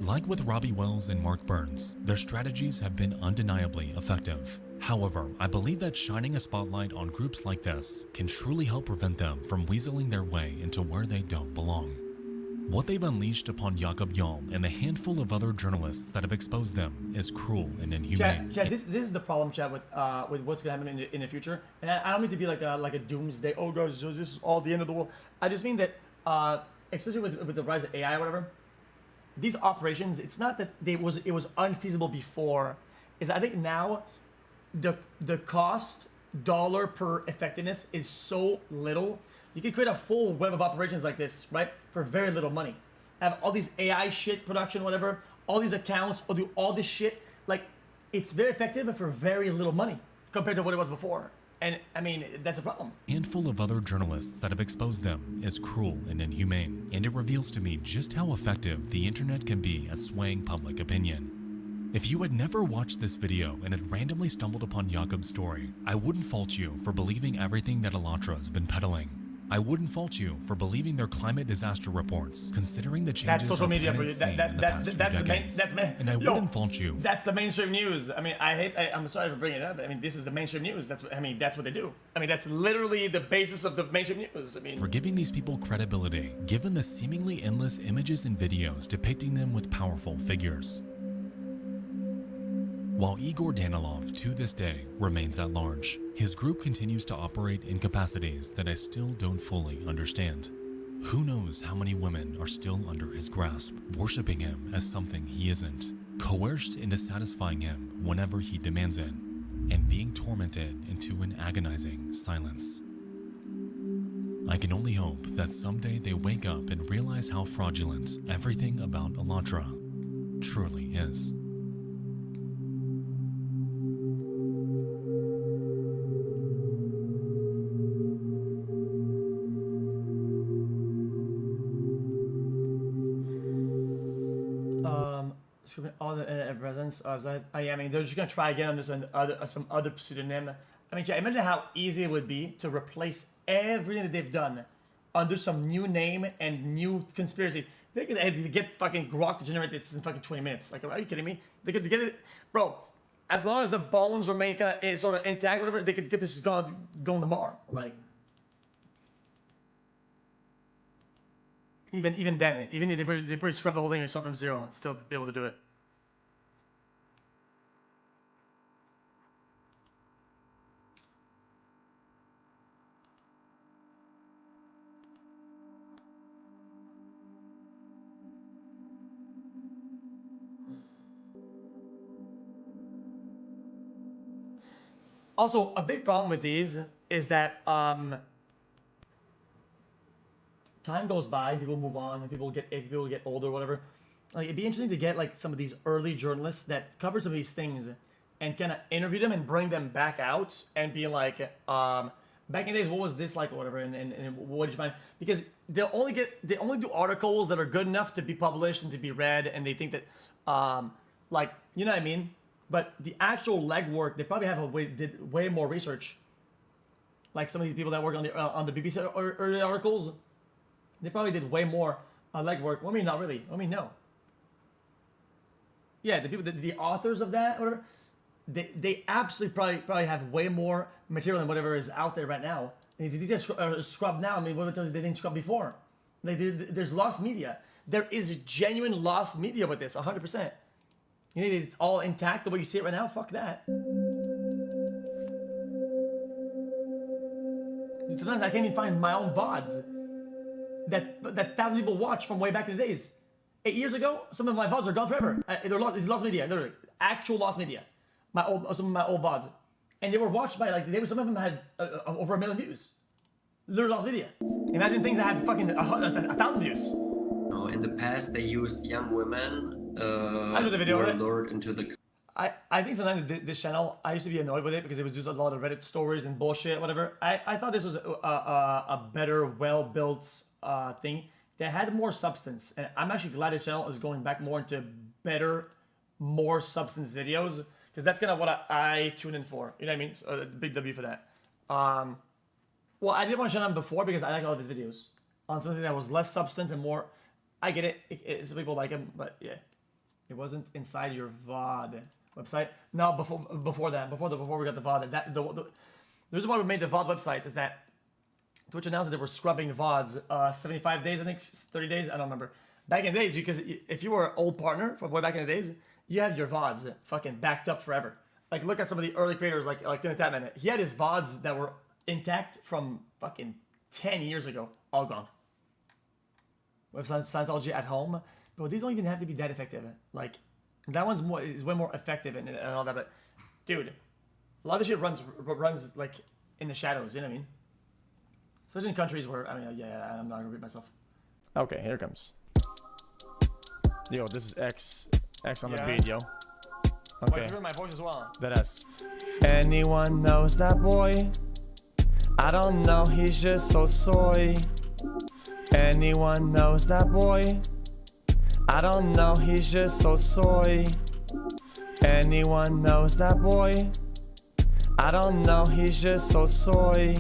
Like with Robbie Wells and Mark Burns, their strategies have been undeniably effective. However, I believe that shining a spotlight on groups like this can truly help prevent them from weaseling their way into where they don't belong. What they've unleashed upon Jakob Jarl and the handful of other journalists that have exposed them is cruel and inhumane. Chad, this is the problem, Chad, with what's gonna happen in the future. And I don't mean to be like a doomsday. Oh, guys, this is all the end of the world. I just mean that, especially with the rise of AI or whatever, these operations, it's not that it was unfeasible before. Is I think now, the cost dollar per effectiveness is so little. You can create a full web of operations like this, right, for very little money. Have all these AI shit, production, whatever, all these accounts, or do all this shit. Like, it's very effective for very little money compared to what it was before. And, I mean, that's a problem. A handful of other journalists that have exposed them is cruel and inhumane, and it reveals to me just how effective the internet can be at swaying public opinion. If you had never watched this video and had randomly stumbled upon Jakob's story, I wouldn't fault you for believing everything that Alatra has been peddling. I wouldn't fault you for believing their climate disaster reports, considering the changes social media for you. That's I wouldn't fault you. That's the mainstream news. I mean, I'm sorry for bringing it up. I mean, this is the mainstream news. That's what they do. I mean, that's literally the basis of the mainstream news. I mean, for giving these people credibility, given the seemingly endless images and videos depicting them with powerful figures. While Igor Danilov, to this day, remains at large, his group continues to operate in capacities that I still don't fully understand. Who knows how many women are still under his grasp, worshipping him as something he isn't, coerced into satisfying him whenever he demands it, and being tormented into an agonizing silence. I can only hope that someday they wake up and realize how fraudulent everything about Alatra truly is. All the internet presence. I mean, they're just gonna try again on this some other pseudonym. I mean, imagine how easy it would be to replace everything that they've done under some new name and new conspiracy. They could get fucking Grok to generate this in fucking 20 minutes. Like, are you kidding me? They could get it, bro. As long as the bones remain kind of sort of intact, whatever, they could get this going tomorrow. Like, even then, even if they pretty scrub the whole thing and start from zero, and still be able to do it. Also, a big problem with these is that time goes by, people move on, and people get older, or whatever. Like, it'd be interesting to get like some of these early journalists that cover some of these things and kind of interview them and bring them back out and be like, back in the days, what was this like, or whatever, and what did you find? Because they only do articles that are good enough to be published and to be read, and they think that, like, you know what I mean? But the actual legwork, they probably did way more research. Like some of these people that work on the BBC early articles, they probably did way more legwork. Well, I mean, not really. I mean, no. Yeah, the people, the authors of that, whatever, they absolutely probably have way more material than whatever is out there right now. These guys are scrubbed now. I mean, what tells you they didn't scrub before? There's lost media. There is genuine lost media with this, 100%. You think it's all intact the way you see it right now? Fuck that. Sometimes I can't even find my own VODs that thousands of people watch from way back in the days. 8 years ago, some of my VODs are gone forever. They're lost media, literally. Actual lost media. Some of my old VODs. And they were watched by, like, some of them had over 1 million views. Literally lost media. Imagine things that had fucking 1,000 views. In the past, they used young women I know the video were lured into the... I think sometimes this channel, I used to be annoyed with it because it was just a lot of Reddit stories and bullshit, whatever. I thought this was a better, well-built thing that had more substance. And I'm actually glad this channel is going back more into better, more substance videos, because that's kind of what I tune in for. You know what I mean? So, a big W for that. Well, I didn't want to shut on before because I like all of his videos. On something that was less substance and more... I get it. Some people like him, but yeah. It wasn't inside your VOD website. No, before we got the VOD. The reason why we made the VOD website is that Twitch announced that they were scrubbing VODs 75 days, I think, 30 days, I don't remember. Back in the days, because if you were an old partner from way back in the days, you had your VODs fucking backed up forever. Like, look at some of the early creators like Timothy Tatman. He had his VODs that were intact from fucking 10 years ago, all gone. With Scientology at home, bro, these don't even have to be that effective. Like, that one's is way more effective and all that. But, dude, a lot of shit runs like in the shadows. You know what I mean? Especially in countries where yeah, I'm not gonna repeat myself. Okay, here it comes. Yo, this is X on the beat, yo. Okay. Oh, my voice as well. That is. Anyone knows that boy? I don't know. He's just so soy. Anyone knows that boy? I don't know, he's just so soy. Anyone knows that boy? I don't know, he's just so soy.